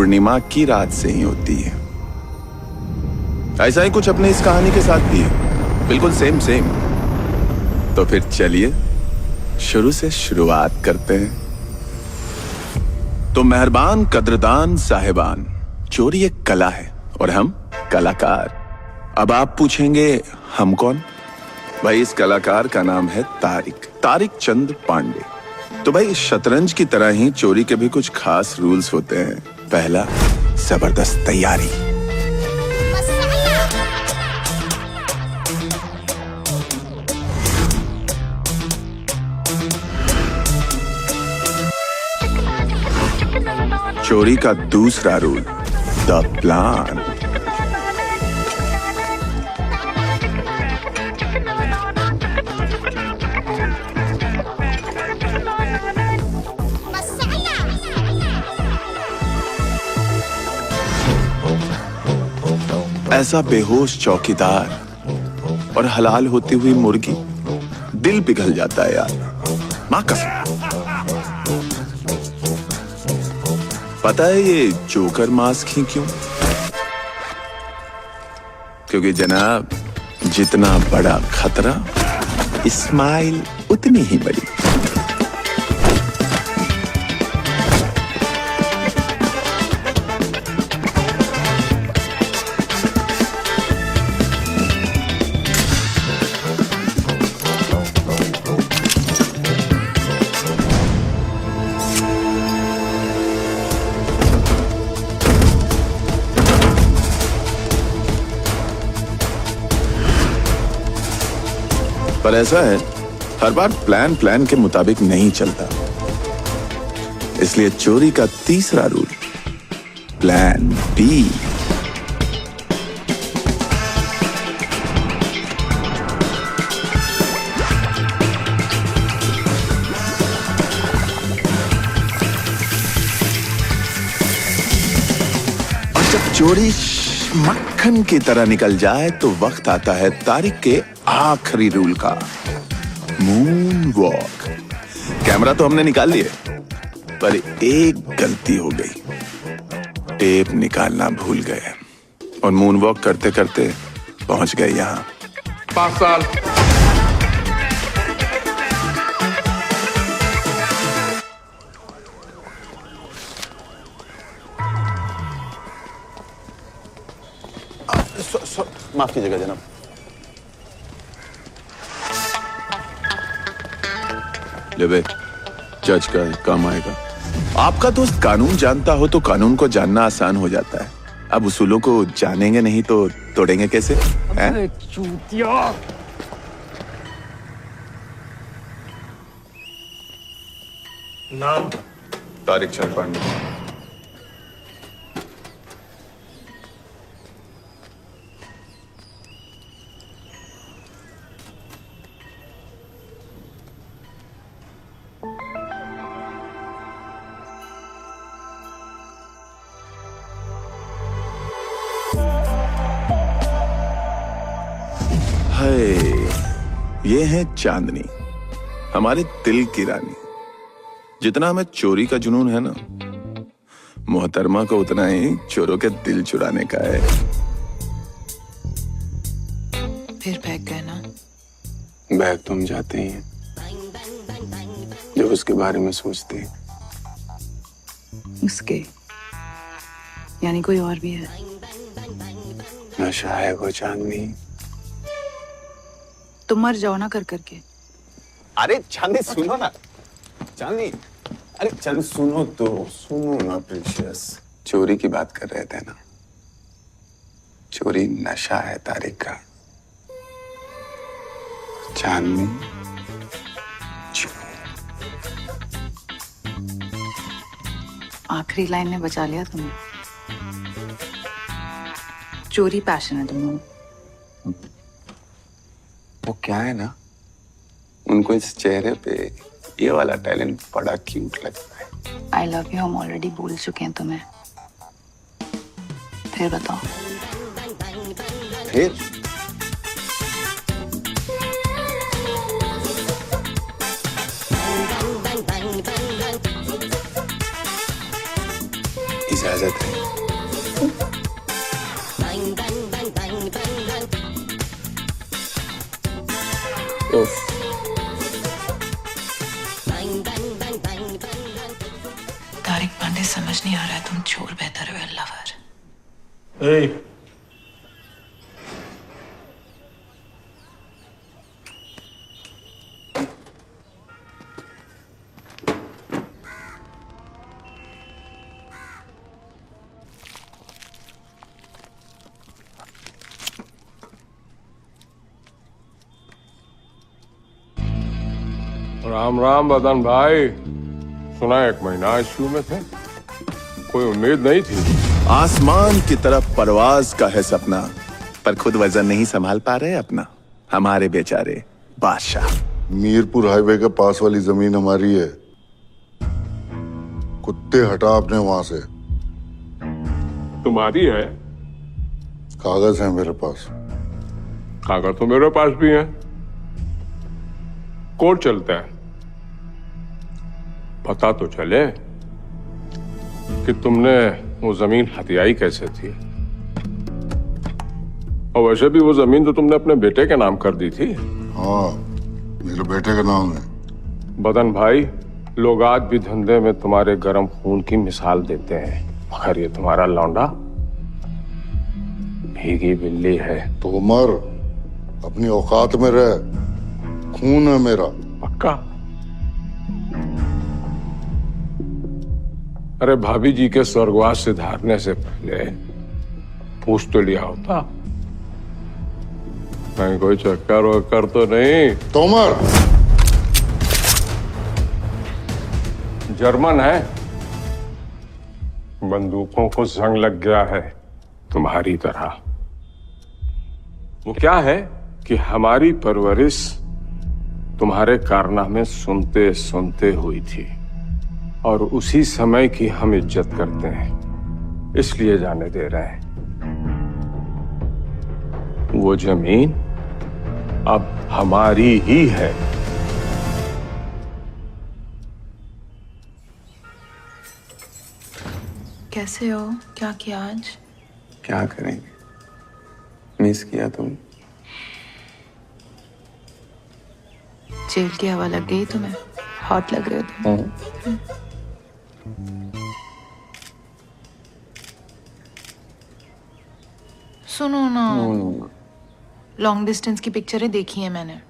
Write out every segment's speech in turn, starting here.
पूर्णिमा की रात से ही होती है। ऐसा ही कुछ अपने इस कहानी के साथ भी है, बिल्कुल सेम सेम। तो फिर चलिए शुरू से शुरुआत करते हैं। तो मेहरबान कद्रदान साहिबान, चोरी एक कला है और हम कलाकार। अब आप पूछेंगे हम कौन? भाई इस कलाकार का नाम है तारिक चंद पांडे। तो भाई शतरंज की तरह ही चोरी के भी कुछ खास रूल्स होते हैं। पहला, जबरदस्त तैयारी। चोरी का दूसरा रूल, द प्लान। ऐसा बेहोश चौकीदार और हलाल होती हुई मुर्गी, दिल पिघल जाता है यार, मां कसम। पता है ये जोकर मास्क ही क्यों? क्योंकि जनाब, जितना बड़ा खतरा, स्माइल उतनी ही बड़ी। पर ऐसा है, हर बार प्लान के मुताबिक नहीं चलता। इसलिए चोरी का तीसरा रूल, प्लान बी। और जब चोरी मक्खन की तरह निकल जाए तो वक्त आता है तारिक के आखिरी रूल का, मून वॉक। कैमरा तो हमने निकाल लिए, पर एक गलती हो गई, टेप निकालना भूल गए और मून वॉक करते करते पहुंच गए यहां। 5 साल। माफ कीजिएगा जनाब। ले बे, जज का काम आएगा। आपका दोस्त कानून जानता हो तो कानून को जानना आसान हो जाता है। अब उसूलों को जानेंगे नहीं तो तोड़ेंगे कैसे? चूतिया। नाम? तारिक चंद पांडे। ये है चांदनी, हमारे दिल की रानी। जितना हमें चोरी का जुनून है ना, मोहतरमा को उतना ही चोरों के दिल चुराने का है। फिर भाग गए ना? बैग तुम जाते ही हैं जब उसके बारे में सोचते हैं। उसके यानी कोई और भी है? नशा है वो चांदनी। तुम मर जाओ ना कर करके। अरे चांदनी सुनो ना, चांदनी, अरे चल सुनो तो, सुनो ना प्रीशियस। चोरी की बात कर रहे थे ना, चोरी नशा है तारिक का। चांदनी आखिरी लाइन ने बचा लिया तुम्हें। चोरी पैशन है तुम लोग। वो क्या है ना, उनको इस चेहरे पे ये वाला टैलेंट बड़ा क्यूट लगता है। आई लव यू हम ऑलरेडी बोल चुके हैं तुम्हें। फिर बताओ। फिर इजाजत है। उफ, तारिक पांडे समझ नहीं आ रहा है तुम चोर बेहतर हो या लवर। ए, राम राम बदन भाई। सुना एक महीना आईसीयू में थे, कोई उम्मीद नहीं थी। आसमान की तरफ परवाज का है सपना, पर खुद वजन नहीं संभाल पा रहे अपना हमारे बेचारे बादशाह। मीरपुर हाईवे के पास वाली जमीन हमारी है। कुत्ते हटा आपने वहां से। तुम्हारी है? कागज है मेरे पास। कागज तो मेरे पास भी है। कोर्ट चलता है, पता तो चले कि तुमने वो जमीन हथियाई कैसे थी। और वैसे भी वो जमीन तो तुमने अपने बेटे के नाम कर दी थी। हाँ, मेरे बेटे का नाम है। बदन भाई, लोग आज भी धंधे में तुम्हारे गर्म खून की मिसाल देते हैं, मगर ये तुम्हारा लौंडा भीगी बिल्ली है। तोमर, अपनी औकात में रह। खून है मेरा। पक्का? अरे भाभी जी के स्वर्गवास से धारने से पहले पूछ तो लिया होता, कहीं कोई चक्कर वक्कर तो नहीं। तोमर, जर्मन है, बंदूकों को जंग लग गया है तुम्हारी तरह। वो क्या है कि हमारी परवरिश तुम्हारे कारनामे सुनते सुनते हुई थी, और उसी समय की हम इज्जत करते हैं, इसलिए जाने दे रहे हैं। वो जमीन अब हमारी ही है। कैसे हो? क्या किया आज? क्या करेंगे, मिस किया तुम। जेल की हवा लग गई तुम्हें? हॉट लग रहे हो तुम। सुनो ना, लॉन्ग डिस्टेंस की पिक्चरें देखी है मैंने।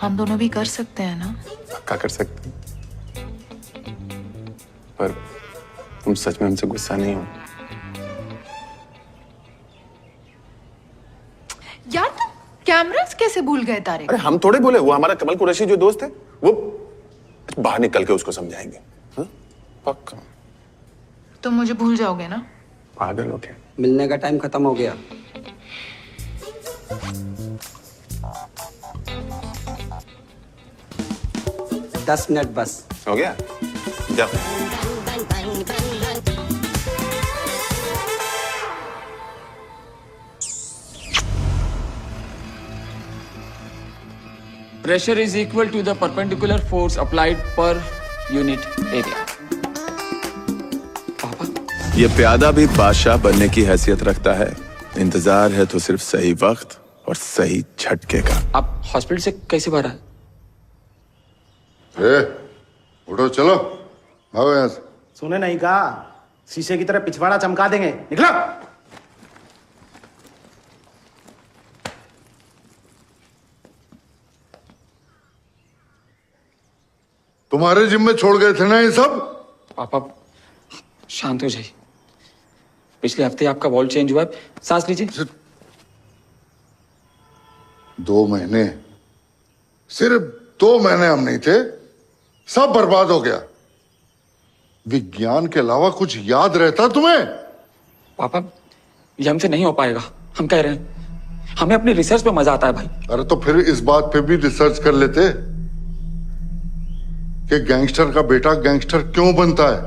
हम दोनों भी कर सकते हैं ना? पक्का कर सकते हैं, पर तुम सच में हमसे गुस्सा नहीं हो? यार तुम कैमरास कैसे भूल गए तारिक? अरे हम थोड़े बोले, वो हमारा कमल कुरैशी जो दोस्त है, वो बाहर निकल के उसको समझाएंगे। हाँ? पक्का। तुम मुझे भूल जाओगे ना? पागल हो क्या? मिलने का टाइम खत्म हो गया। दस मिनट बस। हो गया? जाओ। Pressure is equal to the perpendicular force applied per unit area. पापा, ये प्यादा भी बादशाह बनने की हैसियत रखता है। इंतजार है तो सिर्फ सही वक्त और सही झटके का। आप हॉस्पिटल से कैसे बाहर आए? उठो, चलो आओ यहाँ से। सुने नहीं कहा, शीशे की तरह पिछवाड़ा चमका देंगे। निकलो। तुम्हारे जिम्मे छोड़ गए थे ना ये सब। पापा शांत हो जाइए। पिछले हफ्ते आपका वॉल चेंज हुआ है, सांस लीजिए। 2 महीने, सिर्फ 2 महीने हम नहीं थे, सब बर्बाद हो गया। विज्ञान के अलावा कुछ याद रहता तुम्हें? पापा ये हमसे नहीं हो पाएगा, हम कह रहे हैं। हमें अपनी रिसर्च पे मजा आता है भाई। अरे तो फिर इस बात पे भी रिसर्च कर लेते कि गैंगस्टर का बेटा गैंगस्टर क्यों बनता है।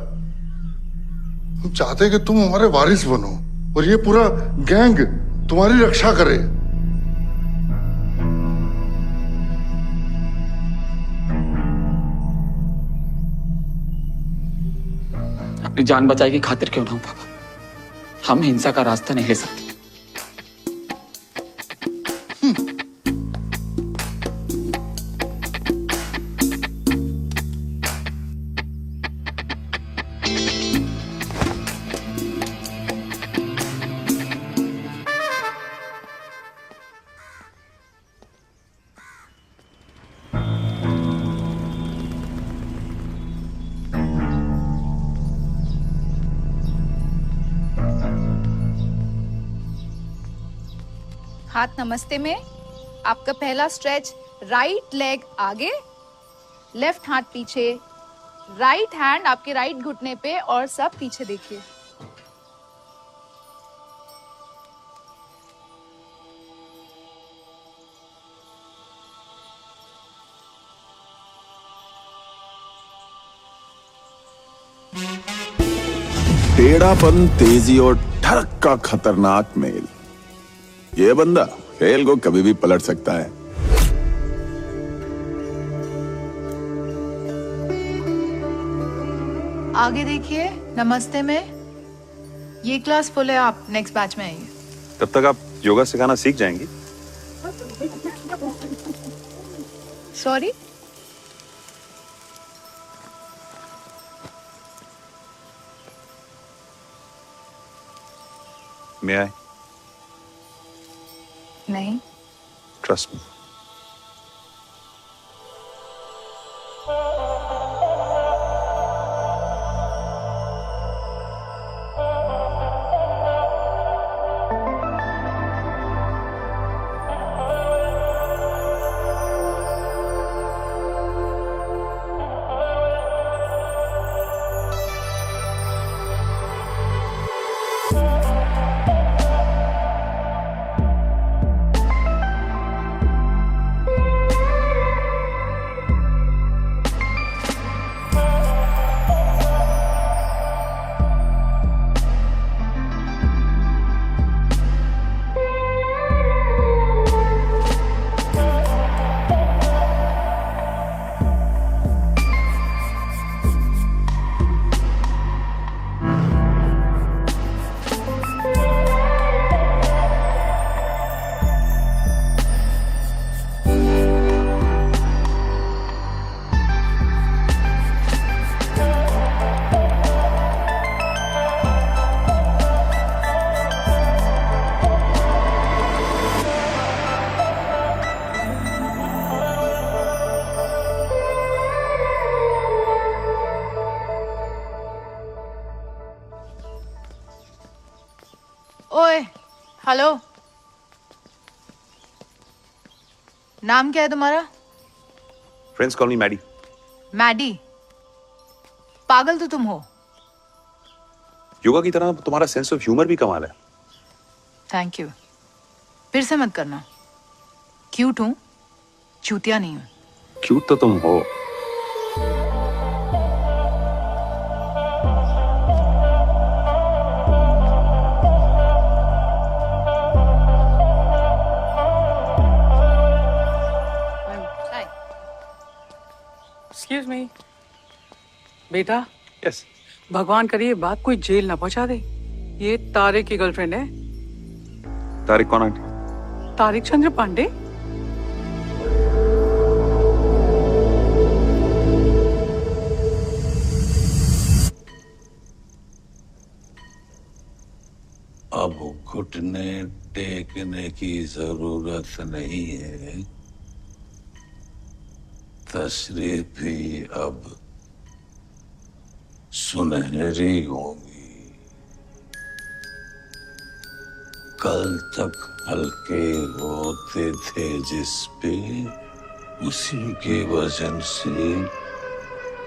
हम चाहते कि तुम हमारे वारिस बनो और ये पूरा गैंग तुम्हारी रक्षा करे। अपनी जान बचाई की खातिर क्यों ना हो पापा, हम हिंसा का रास्ता नहीं ले सकते। हाथ नमस्ते में आपका पहला स्ट्रेच, राइट लेग आगे, लेफ्ट हाथ पीछे, राइट हैंड आपके राइट घुटने पे और सब पीछे देखिए। टेढ़ापन, तेजी और ठरक का खतरनाक मेल। ये बंदा खेल को कभी भी पलट सकता है। आगे देखिए, नमस्ते में। ये क्लास फुल है, आप नेक्स्ट बैच में आइए। तब तक आप योगा सिखाना सीख जाएंगी। Sorry, may I? नहीं। Trust me. ओए, हेलो, नाम क्या है तुम्हारा? Friends call me Maddy. Maddy? पागल तो तुम हो। योगा की तरह तुम्हारा सेंस ऑफ ह्यूमर भी कमाल है। Thank you. फिर से मत करना। क्यूट हूं, चूतिया नहीं हूं। क्यूट तो तुम हो। एक्सक्यूज मी बेटा। यस। भगवान करे ये बात कोई जेल ना पहुंचा दे। ये तारिक की गर्लफ्रेंड है। तारिक कौन आंटी? तारिक चंद्र पांडे। अब घुटने टेकने की जरूरत नहीं है। तशरीफ भी अब सुनहरी होगी। कल तक हल्के होते थे जिस पे, उसी के वजन से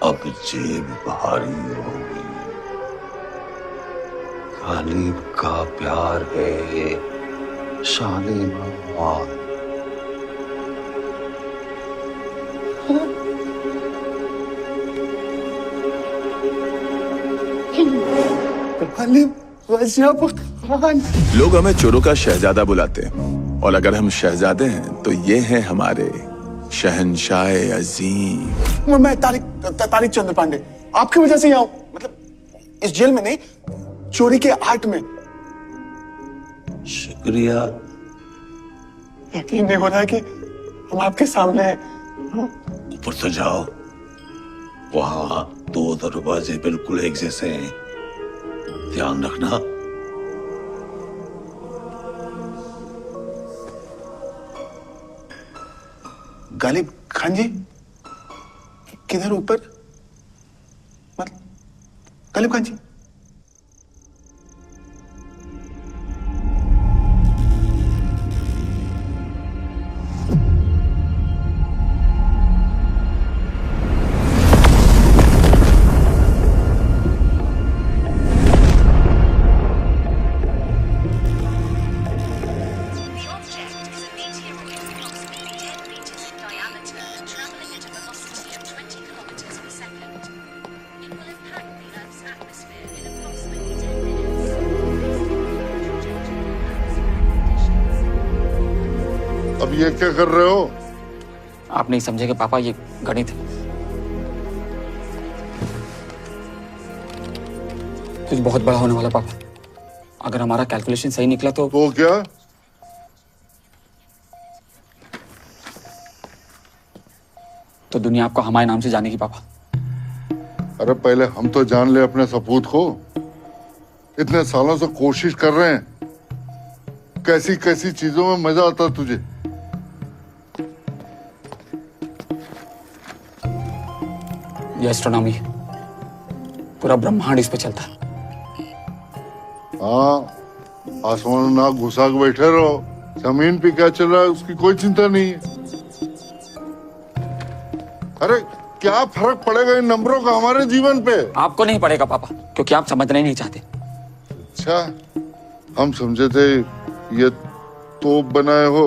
अब जेब भारी होगी। गालिब का प्यार है ये शान मवाद। लोग हमें चोरों का शहजादा बुलाते हैं, और अगर हम शहजादे हैं तो ये हैं हमारे शहंशाह अजीम। मैं तारिक चंद्र पांडे आपकी वजह से यहाँ हूँ। मतलब इस जेल में नहीं, चोरी के आर्ट में। शुक्रिया। यकीन नहीं हो रहा है कि हम आपके सामने हैं। ऊपर तो जाओ, वहां 2 दरवाजे बिल्कुल एक जैसे हैं, ध्यान रखना। गालिब खान जी किधर? ऊपर? मतलब गालिब खान जी? अब ये क्या कर रहे हो? आप नहीं समझेंगे पापा, ये गणित है। कुछ बहुत बड़ा होने वाला पापा। अगर हमारा कैलकुलेशन सही निकला तो क्या? तो दुनिया आपको हमारे नाम से जानेगी पापा। अरे पहले हम तो जान ले अपने सपूत को। इतने सालों से कोशिश कर रहे हैं, कैसी कैसी चीजों में मजा आता तुझे। ये एस्ट्रोनॉमी, पूरा ब्रह्मांड इस पे चलता है। हाँ, आसमान में नाक घुसा के बैठे रहो, जमीन पे क्या चल रहा है उसकी कोई चिंता नहीं है। अरे क्या फर्क पड़ेगा इन नंबरों का हमारे जीवन पे? आपको नहीं पड़ेगा पापा, क्योंकि आप समझना ही नहीं चाहते। अच्छा, हम समझे थे ये तोप बनाए हो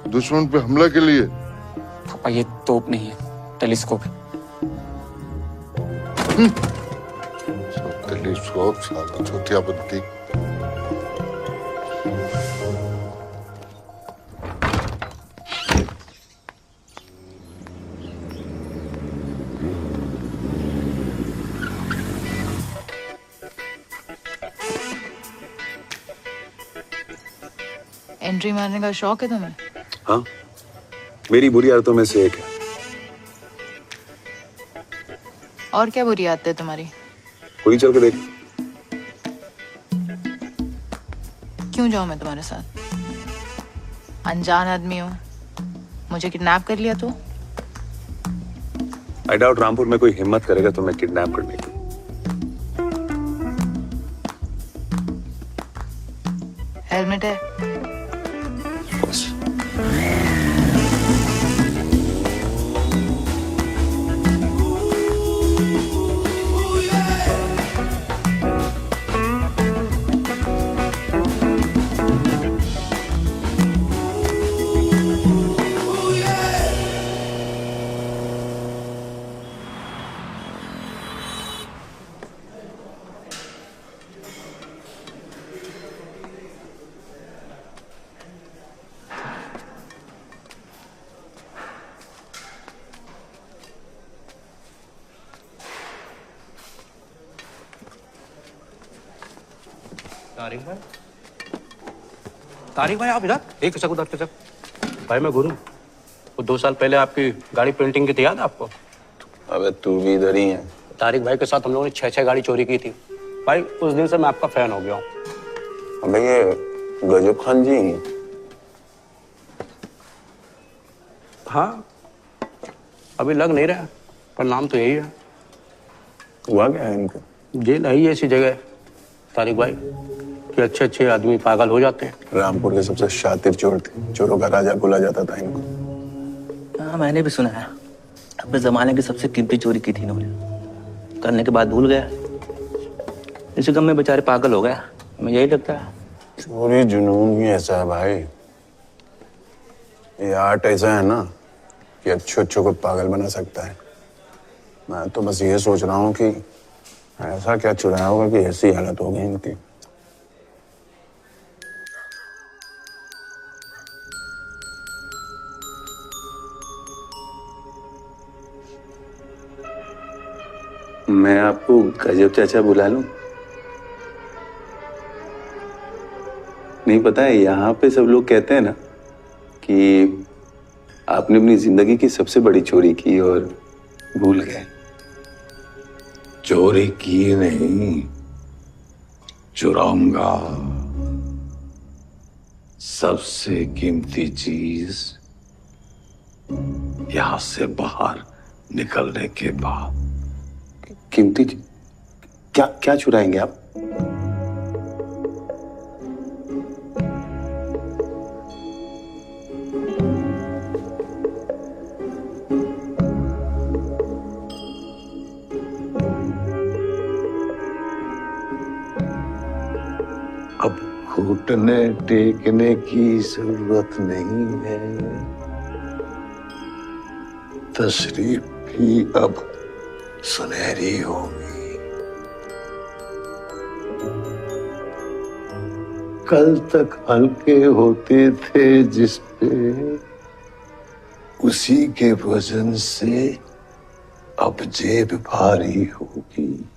दुश्मन पे हमला के लिए। पापा ये तोप नहीं है, टेलीस्कोप है। टेलीस्कोप साला चौथिया बनती। एंट्री मारने का शौक है तुम्हें? हाँ, मेरी बुरी आदतों में से एक है। और क्या बुरी आदत है तुम्हारी? कोई चल के देख। क्यों जाऊं मैं तुम्हारे साथ? अनजान आदमी हो, मुझे किडनैप कर लिया तो? आई डाउट रामपुर में कोई हिम्मत करेगा तुम्हें किडनैप करने की। हेलमेट है? बस। तारिक भाई आप इधर? एक चक उधर चक। भाई मैं गुरु, वो 2 साल पहले आपकी गाड़ी पेंटिंग की थी, याद है आपको? अबे तू भी इधर ही है। तारिक भाई के साथ हम लोगों ने 6 गाड़ी चोरी की थी। भाई उस दिन से मैं आपका फैन हो गया हूँ। अबे ये गजब खान जी। हाँ, अभी लग नहीं रहा, पर नाम तो यही है। हुआ क्या है इनको? जेल है ही ऐसी जगह तारिक भाई कि अच्छे अच्छे आदमी पागल हो जाते हैं। रामपुर के सबसे शातिर चोर थे, चोरों का राजा बोला जाता था इनको। हाँ, मैंने भी सुना है। अपने जमाने की सबसे कीमती चोरी की थी इन्होंने, करने के बाद भूल गया। इसी गम में बेचारे पागल हो गया, हमें यही लगता है। चोरी जुनून ही ऐसा है भाई। ये आर्ट ऐसा है ना कि अच्छे अच्छों को पागल बना सकता है। मैं तो बस ये सोच रहा हूँ कि ऐसा क्या चुराया होगा कि ऐसी हालत हो गई इनकी। मैं आपको गजब चाचा बुला लूं? नहीं, पता है यहाँ पे सब लोग कहते हैं ना कि आपने अपनी जिंदगी की सबसे बड़ी चोरी की और भूल गए। चोरी की नहीं, चुराऊंगा। सबसे कीमती चीज यहां से बाहर निकलने के बाद। कीमती क्या क्या चुराएंगे आप? अब घुटने टेकने की जरूरत नहीं है। तशरीफ भी अब सुनहरी होगी। कल तक हल्के होते थे जिस पे, उसी के वजन से अब जेब भारी होगी।